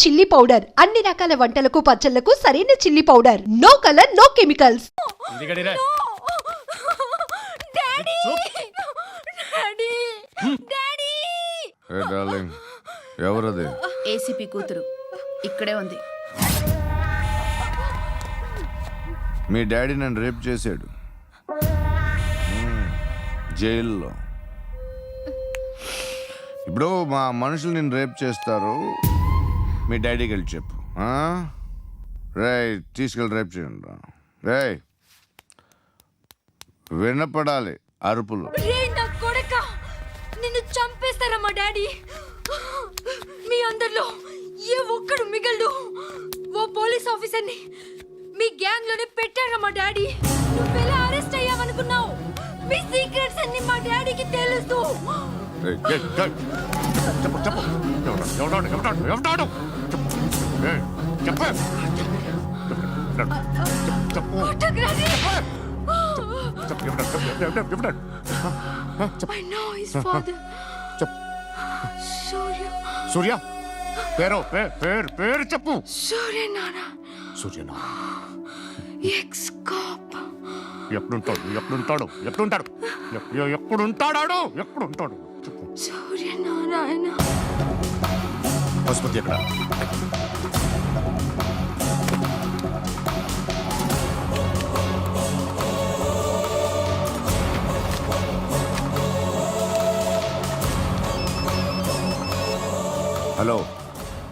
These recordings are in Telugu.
చిల్లీ పౌడర్ అన్ని రకాల వంటలకు పచ్చళ్లకు సరైన chilli powder. No colour, no chemicals. ఎవరది? ఏసీపీ కూతురు ఇక్కడే ఉంది. మీ డాడీ నన్ను రేప్ చేశాడు జైల్లో. ఇప్పుడు మా మనుషులు నేను రేప్ చేస్తారు, మీ డాడీకి వెళ్ళి చెప్పు. రేయ్ తీసుకెళ్ళి రేప్ చేయండి. రేయ్ వినపడాలి అరుపులు. నిన్ను చంపేస్తారా మా డాడీ? మీ అందరిలో ఏ ఒక్కడు మిగలడు. ఓ పోలీస్ ఆఫీసర్ని మీ గ్యాంగ్ లోనే పెట్టారా మా డాడీ? నువ్వెలా అరెస్ట్ అయ్యావనుకున్నావు? మీ సీక్రెట్స్ అన్ని మా డాడీకి తెలుసు. I know his father. Surya పేరు చెప్పు. సూర్యనారాయణ. Suryanarayana ex cop. ఎప్పుడుంటాడు సూర్యనారాయణ. ఆసుపత్రి ఎక్కడ? హలో,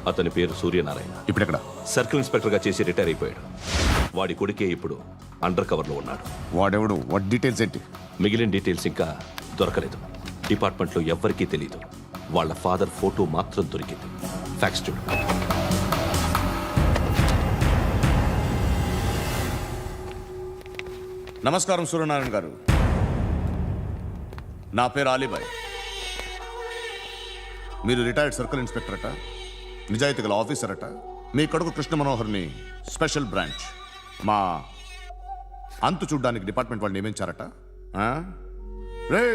అతని పేరు సూర్యనారాయణ. ఇప్పుడెక్కడ? సర్కిల్ ఇన్స్పెక్టర్ గా చేసి రిటైర్ అయిపోయాడు. వాడి కొడుకే ఇప్పుడు అండర్ కవర్ లో ఉన్నాడు. వాడెవడు? వాట్ డీటెయిల్స్ ఏంటి? మిగిలిన డీటెయిల్స్ ఇంకా దొరకలేదు. డిపార్ట్మెంట్ లో ఎవ్వరికీ తెలియదు. వాళ్ళ ఫాదర్ ఫోటో మాత్రం దొరికింది. ఫ్యాక్స్ చూడు. నమస్కారం సూర్యనారాయణ గారు. నా పేరు అలీబాయ్. మీరు రిటైర్డ్ సర్కిల్ ఇన్స్పెక్టర్ అట, నిజాయితీ గల ఆఫీసర్ అట. మీ కొడుకు కృష్ణ మనోహర్ని స్పెషల్ బ్రాంచ్ మా అంతు చూడ్డానికి డిపార్ట్మెంట్ వాళ్ళు నియమించారట. రే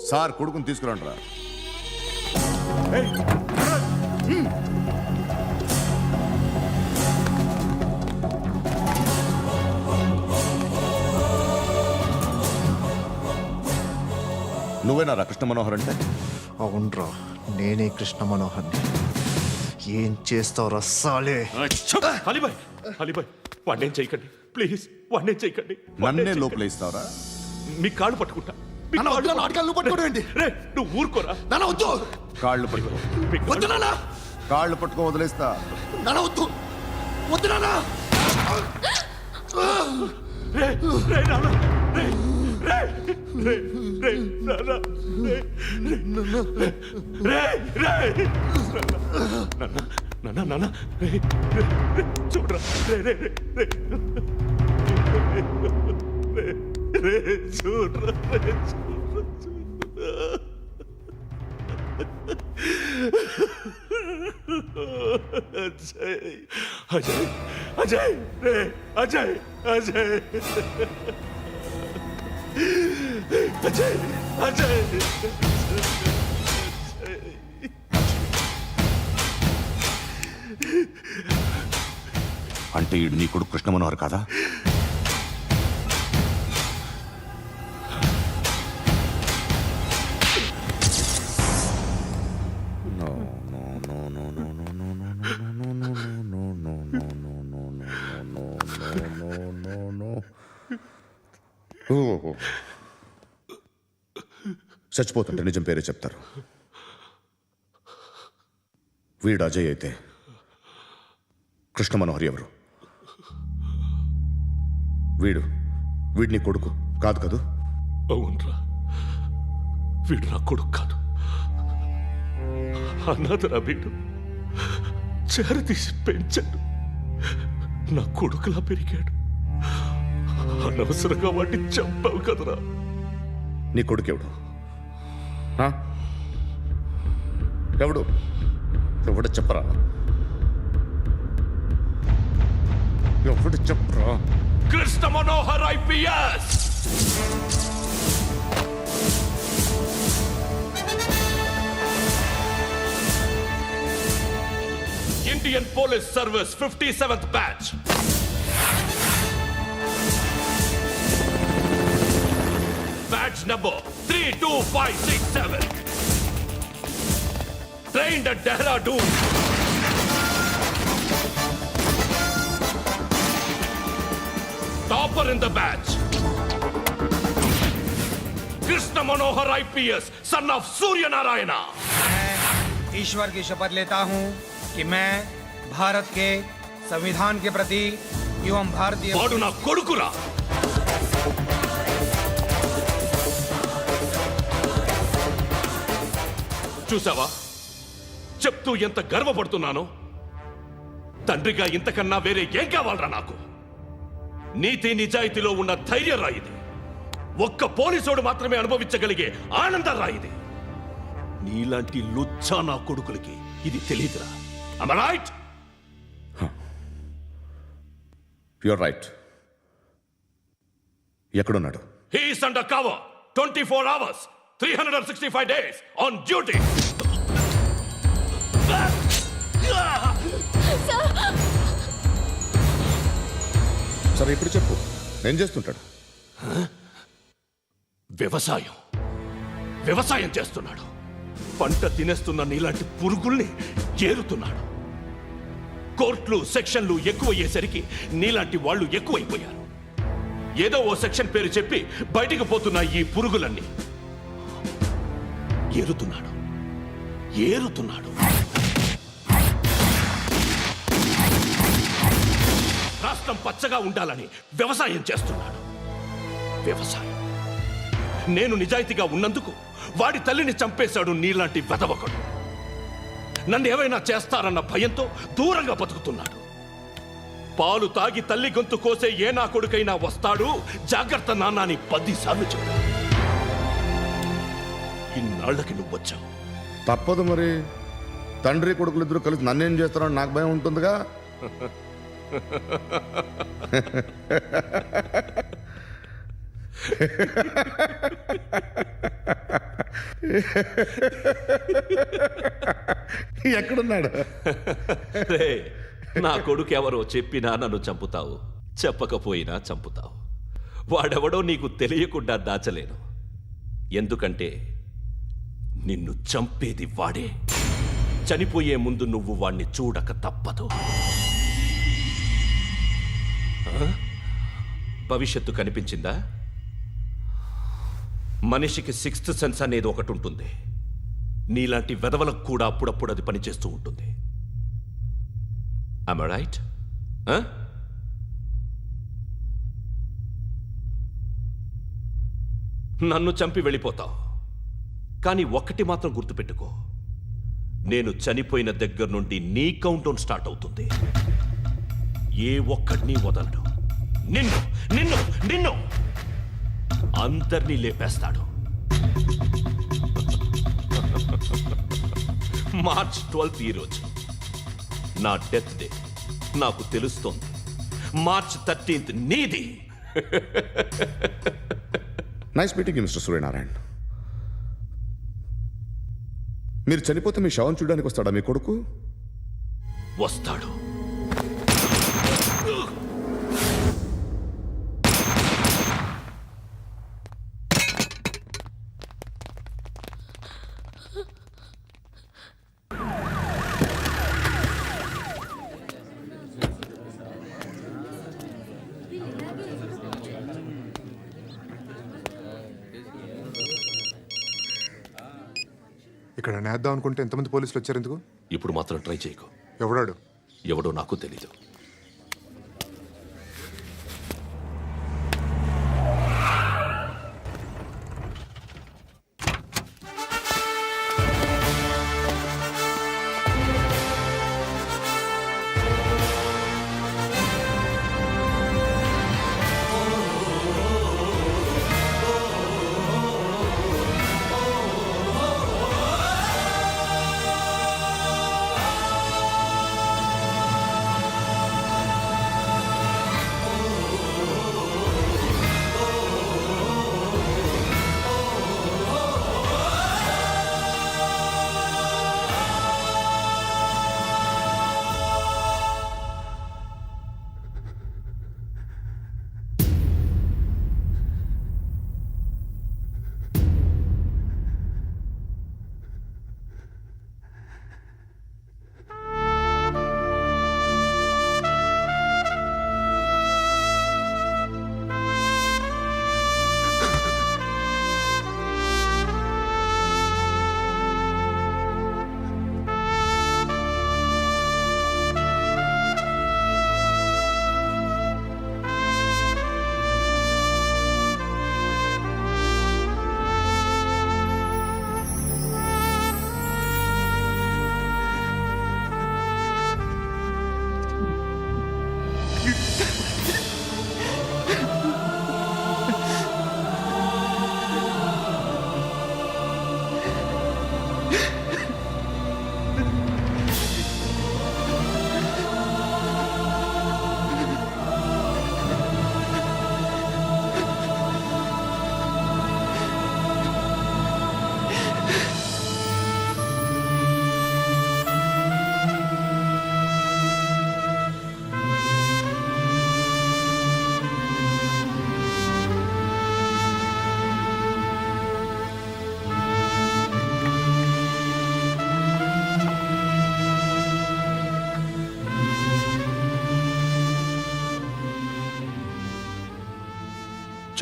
సార్ కొడుకుని తీసుకురండిరా. నువ్వేనారా కృష్ణ మనోహర్ అంటే? అవునరా, నేనే కృష్ణ మనోహర్ని. ఏం చేస్తావు రస్సాలే? అలీబాయ్ వాడినేం చేయకండి ప్లీజ్, వాడినేం చేయకండి. నన్నే లోపల ఇస్తావరా? మీ కాళ్ళు పట్టుకుంటా. నువ్వు ఊరుకోరా. కాళ్ళు పట్టుకో. కాళ్ళు పట్టుకో వదిలేస్తా. చూడరా అజయ్ అజయ్ అజయ్ అజయ్ అజయ్ అజయ్ అంటే ఈడు నీ కొడుకు కృష్ణ మనోహర్ కాదా? చచ్చిపోతుంటే నిజం పేరే చెప్తారు. వీడు అజయ్ అయితే కృష్ణ మనోహర్ ఎవరు? వీడిని కొడుకు కాదు కదూ? అవునరా, వీడు నా కొడుకు కాదు. అన్నదరా వీడు చేరతీసి పెంచాడు. నా కొడుకులా పెరిగాడు. అనవసరంగా వాడిని చంపావు కదరా. నీ కొడుకు ఎవడు? ఎవడు చెప్పరా? ఎవడు చెప్పరా? Krishna Manohar IPS. Indian Police Service 57th batch. Batch number 32567. Trained at Dehradun. Topper in the batch. Krishna Manohar IPS, son of Surya Narayana. मैं ईश्वर की शपथ लेता हूं कि मैं भारत के संविधान के प्रति एवं भारतीय వాడు నా కొడుకురా. చూసావా చెప్తూ ఎంత గర్వపడుతున్నానో. తండ్రిగా ఇంతకన్నా వేరే ఏం కావాలరా నాకు? నీతి నిజాయితీలో ఉన్న ధైర్యం రాయిది. ఒక్క పోలీసోడు మాత్రమే అనుభవించగలిగే ఆనందం రాయిది. నీలాంటి లుచ్చా నా కొడుకులకి ఇది తెలియదురా. Am I right? You're right. ఎక్కడున్నాడు? He is under cover 24 hours 365 days on duty. సరే ఇప్పుడు చెప్పు, ఏం చేస్తుంటాడు? వ్యవసాయం చేస్తున్నాడు. పంట తినేస్తున్న నీలాంటి పురుగుల్ని ఏరుతున్నాడు. కోర్టులు సెక్షన్లు ఎక్కువయ్యేసరికి నీలాంటి వాళ్ళు ఎక్కువైపోయారు. ఏదో ఓ సెక్షన్ పేరు చెప్పి బయటికి పోతున్న ఈ పురుగులన్నీ ఏరుతున్నాడు. రాష్ట్రం పచ్చగా ఉండాలని వ్యవసాయం చేస్తున్నాడు. నేను నిజాయితీగా ఉన్నందుకు వాడి తల్లిని చంపేశాడు నీలాంటి వెధవకుడు. నన్ను ఏమైనా చేస్తారన్న భయంతో దూరంగా బతుకుతున్నాడు. పాలు తాగి తల్లి గొంతు కోసే ఏ నా కొడుకైనా వస్తాడు, జాగ్రత్త నాన్న అని 10 సార్లు చెప్పాడు. ఇన్నాళ్లకి నువ్వు వచ్చావు. తప్పదు మరి. తండ్రి కొడుకులు ఇద్దరు కలిసి నన్నేం చేస్తారని నాకు భయం ఉంటుందిగా. ఎక్కడున్నాడు? రే, నా కొడుకు ఎవరో చెప్పినా నన్ను చంపుతావు, చెప్పకపోయినా చంపుతావు. వాడెవడో నీకు తెలియకుండా దాచలేను. ఎందుకంటే నిన్ను చంపేది వాడే. చనిపోయే ముందు నువ్వు వాణ్ణి చూడక తప్పదు. భవిష్యత్తు కనిపించిందా? మనిషికి 6th సెన్స్ అనేది ఒకటి ఉంటుంది. నీలాంటి వెధవలకు కూడా అప్పుడప్పుడు అది పనిచేస్తూ ఉంటుంది. Am I right? నన్ను చంపి వెళ్ళిపోతావు. కానీ ఒక్కటి మాత్రం గుర్తుపెట్టుకో, నేను చనిపోయిన దగ్గర నుండి నీ కౌంటౌన్ స్టార్ట్ అవుతుంది. ఏ ఒక్కడిని వదలడు. నిన్ను నిన్ను నిన్ను అందరినీ లేపేస్తాడు. మార్చ్ 12th ఈరోజు నా డెత్ డే. నాకు తెలుస్తోంది. మార్చ్ 13th నీది. Nice meeting you mister Suryanarayan. మీరు చనిపోతే మీ శవం చూడడానికి వస్తాడా మీ కొడుకు? వస్తాడు. ఇక్కడ నేద్దాం అనుకుంటే ఎంతమంది పోలీసులు వచ్చారు ఎందుకు? ఇప్పుడు మాత్రం ట్రై చేయకు. ఎవడాడు? ఎవడో నాకు తెలీదు.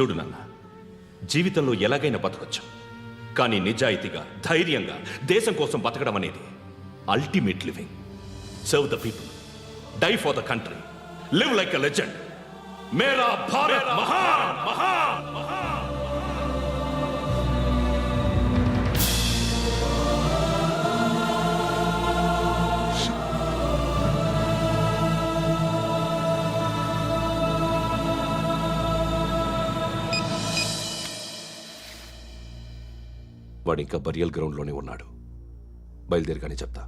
చూడు నాన్న, జీవితంలో ఎలాగైనా బతకొచ్చు, కానీ నిజాయితీగా ధైర్యంగా దేశం కోసం బతకడం అనేది ultimate living. Serve the people, die for the country, live like a legend. మేరా భారత్ మహాన్ మహాన్ మహాన్. వాడు ఇంకా బరియల్ గ్రౌండ్లోనే ఉన్నాడు. బయలుదేరగానే చెప్తా.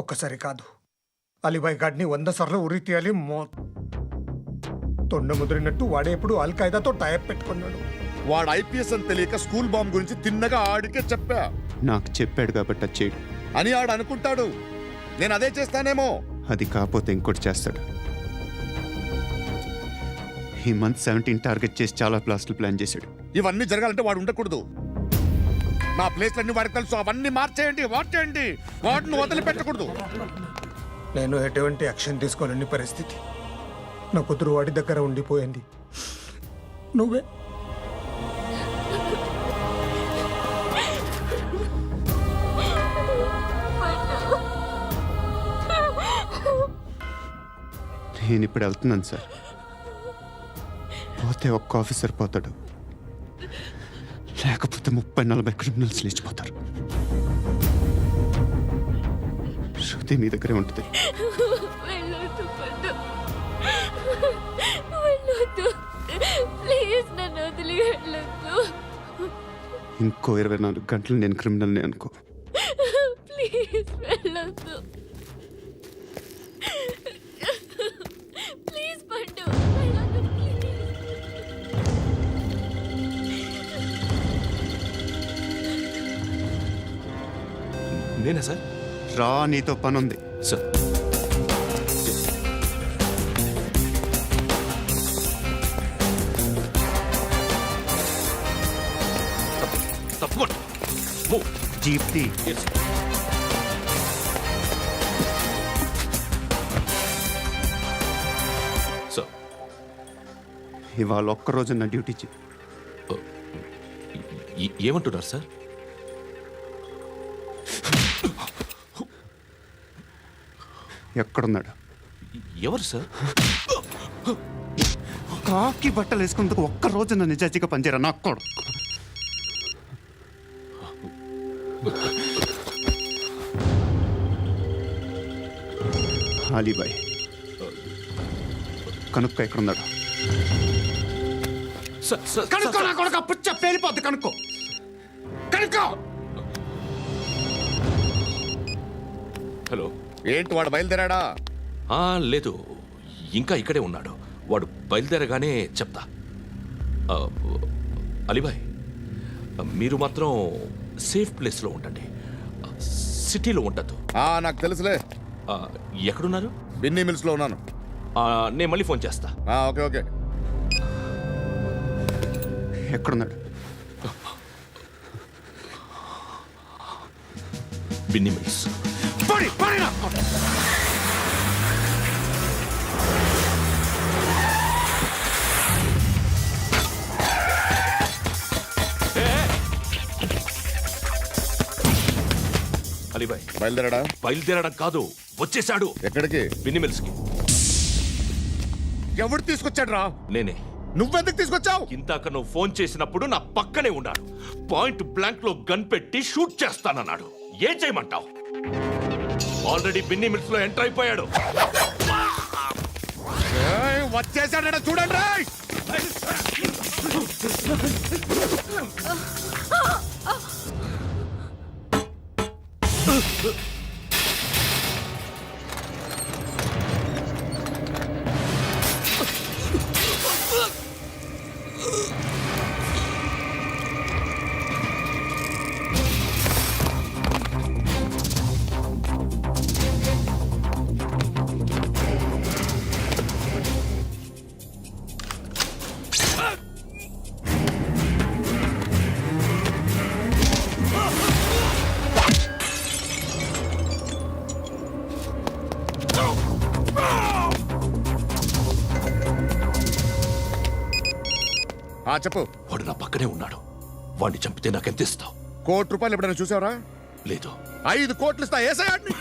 ఒక్కసారి కాదు, అలీబాయ్ గాడిని 100 సార్లు ఉరి తీయాలి. తొండ ముదిరినట్టు వాడే ఎప్పుడు అల్ ఖైదాతో టైప్ పెట్టుకున్నాడు. వాడు ఐపీఎస్ అని తెలియక స్కూల్ బాంబ్ గురించి తిన్నగా ఆడికే చెప్పా నాకు చెప్పాడు కాబట్టి అది చేయడు. అని ఆడు అనుకుంటాడు. నేను అదే చేస్తానేమో. అది కాకపోతే ఇంకోటి చేస్తాడు. ఈ మంత్ 17 టార్గెట్ చేసి చాలా ప్లాస్టులు ప్లాన్ చేశాడు. ఇవన్నీ జరగాలంటే వాడు ఉండకూడదు. నా ప్లేస్లన్నీ వాడికి తెలుసు. అవన్నీ మార్చేయండి, మార్చేయండి. వాటిని వదిలిపెట్టకూడదు. నేను ఎటువంటి యాక్షన్ తీసుకోలేని పరిస్థితి. నా కూతురు వాడి దగ్గర ఉండిపోయింది. నువ్వే నేను ఇప్పుడు వెళ్తున్నాను సార్. పోతే ఒక్క ఆఫీసర్ పోతాడు, లేకపోతే 30-40 క్రిమినల్స్ లేచిపోతారు. శృతి మీ దగ్గరే ఉంటుంది. వెళ్ళొద్దు పండు, వెళ్ళొద్దు ప్లీజ్, నన్ను వదిలి వెళ్ళొద్దు ఇంకో 24 గంటలు నేను క్రిమినల్ని అనుకో. ప్లీజ్ వెళ్ళొద్దు, ప్లీజ్ పండు వెళ్ళొద్దు ప్లీజ్. నేనా సార్? రా, నీతో పని ఉంది. సార్, తప్పకుండా. జీప్తి సార్, ఇవాళ ఒక్కరోజు నా డ్యూటీ చేయి. ఏమంటున్నారు సార్? ఎక్కడున్నాడు? ఎవరు సార్? కాకి బట్టలు వేసుకున్నందుకు ఒక్కరోజు నా నిజాయితీగా పనిచేయరా నా కొడుకు. అలీబాయ్ కనుక్కో, ఎక్కడున్నాడు? కనుక్కో నా కొడుకు. పుచ్చ పేలిపోద్ది. కనుక్కో, కనుక్కో. హలో, ఏంటి వాడు బయలుదేరాడా? లేదు, ఇంకా ఇక్కడే ఉన్నాడు. వాడు బయలుదేరగానే చెప్తా. అలీబాయ్, మీరు మాత్రం సేఫ్ ప్లేస్లో ఉండండి, సిటీలో ఉండద్దు. నాకు తెలుసులే. ఎక్కడున్నారు? బిన్నీ మిల్స్ లో ఉన్నాను. నేను మళ్ళీ ఫోన్ చేస్తా. Okay okay. ఎక్కడున్నాడు? బిన్నీ మిల్స్. అలీబాయ్ బయలుదేరాడా? బయలుదేరడం కాదు, వచ్చేశాడు. ఎక్కడికి? బిన్నీ మిల్స్ కి. ఎవడు తీసుకొచ్చాడు రా? నేనే. నువ్వెందుకు తీసుకొచ్చావు? ఇందాక నువ్వు ఫోన్ చేసినప్పుడు నా పక్కనే ఉన్నాడు. పాయింట్ బ్లాంక్ లో గన్ పెట్టి షూట్ చేస్తానన్నాడు. ఏం చేయమంటావు? ఆల్రెడీ బిన్నీ మిల్స్ లో ఎంటర్ అయిపోయాడు. వచ్చేసాడ చూడండి రా. చెప్పు. వాడు నా పక్కనే ఉన్నాడు. వాడిని చంపితే నాకెంత ఇస్తావు? ₹1,00,00,000 ఎప్పుడైనా చూసావరా? లేదు. 5 కోట్లు ఇస్తా. ఏసయాడిని.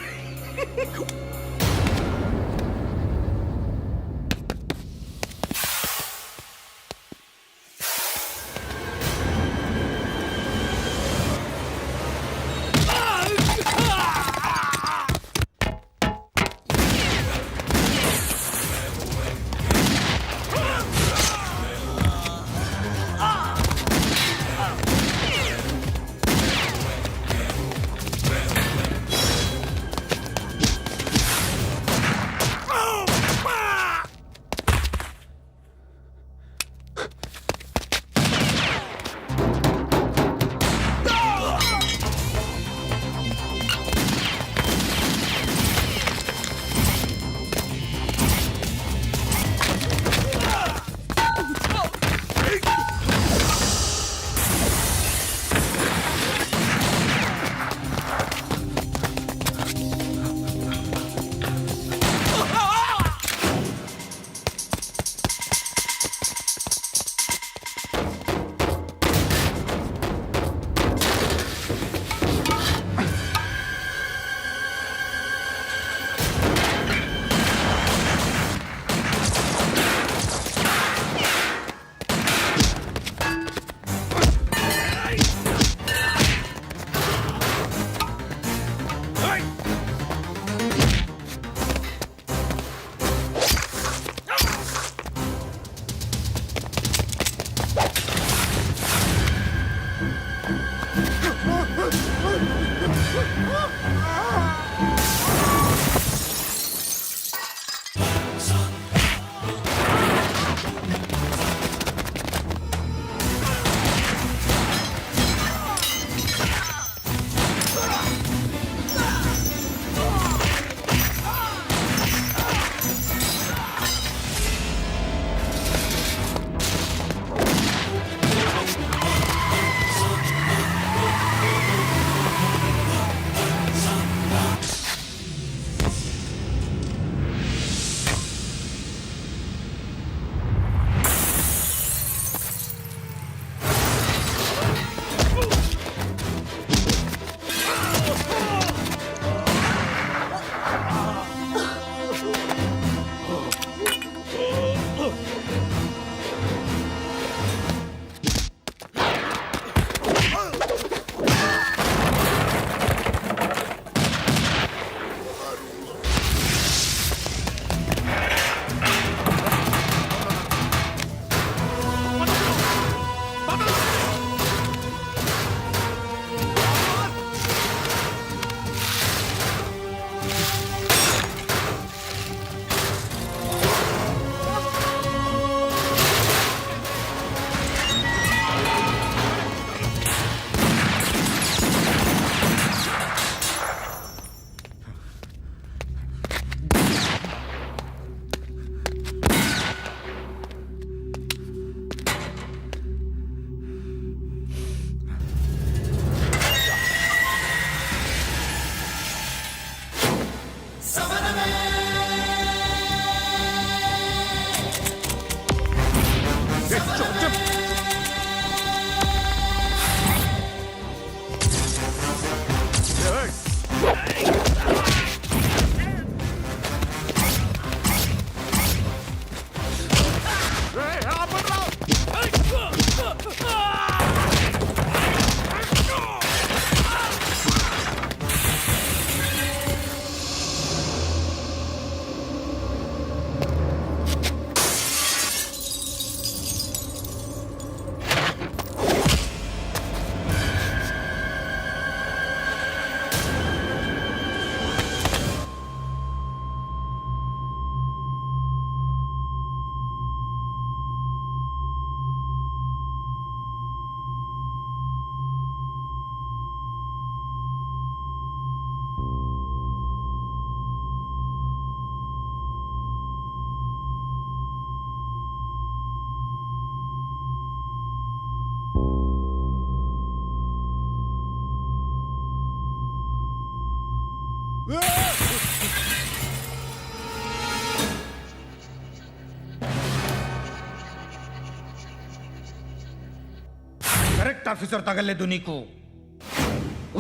ఆఫీసర్ తగలేదు నీకు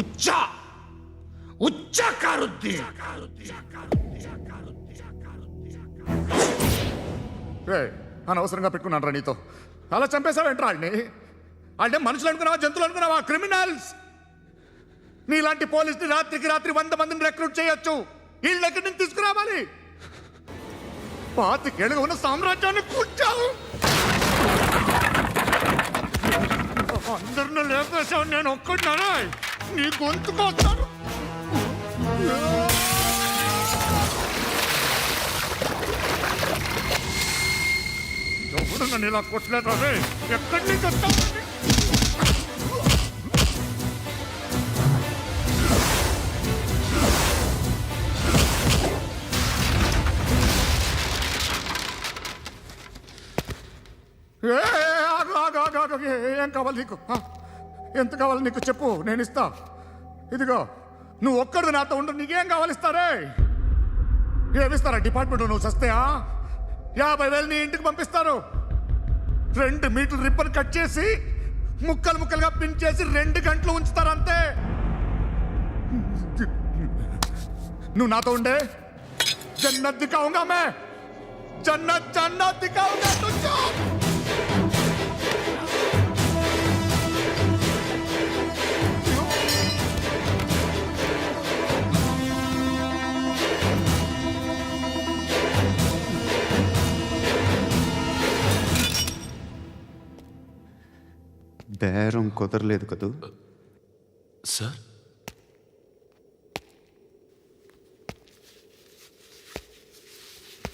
ఉచ్చా ఉచ్చా కారుద్ది అనవసరంగా పెట్టుకున్నాను రా నీతో అలా చంపేశావేంట్రా వాడిని అంటే మనుషులు అనుకున్నావా జంతువులు అనుకున్నావా క్రిమినల్స్ నీలాంటి పోలీసుని రాత్రికి రాత్రి 100 మందిని రిక్రూట్ చేయొచ్చు వీళ్ళు ఎక్కడి నుంచి తీసుకురావాలి 25 ఏళ్ళుగా ఉన్న సామ్రాజ్యాన్ని కూర్చావు అందరిని లేపేశావు నేను ఒక్కడినారా నీ గొంతుకొస్తాను ఎవడు నన్ను ఇలా కొట్టలేదా రే ఎక్కడి నుంచి వస్తావు ఏం కావాలి నీకు ఎంత కావాలి నీకు చెప్పు నేను ఇస్తా ఇదిగో నువ్వు ఒక్కడు నాతో ఉండు నీకేం కావాలి ఇస్తారే ఏమిస్తారా డిపార్ట్మెంట్ నువ్వు చస్తేయా 50,000 నీ ఇంటికి పంపిస్తారు 2 మీటర్లు రిబ్బన్ కట్ చేసి ముక్కలు ముక్కలుగా పిన్ చేసి 2 గంటలు ఉంచుతారు అంతే నువ్వు నాతో ఉండే జన్నత్ దిఖాऊंगा मैं జన్నత్ జన్నత్ దిఖాऊंगा तुझको బేరం కుదరలేదు కదూ సార్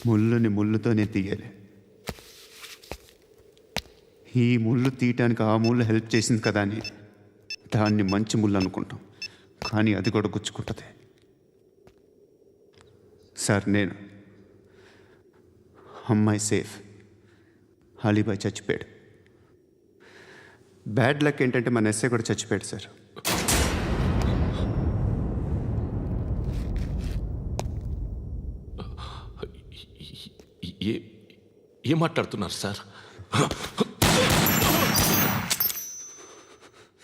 ముళ్ళుని ముళ్ళుతోనే తీయాలి ఈ ముళ్ళు తీయటానికి ఆ ముళ్ళు హెల్ప్ చేసింది కదా అని దాన్ని మంచి ముళ్ళు అనుకుంటాం కానీ అది కూడా గుచ్చుకుంటుంది సార్ నేను అమ్మాయి సేఫ్ అలీబాయ్ చచ్చిపోయాడు బ్యాడ్ లక్ ఏంటంటే మన ఎస్ఐ కూడా చచ్చిపోయాడు సార్ ఏం మాట్లాడుతున్నారు సార్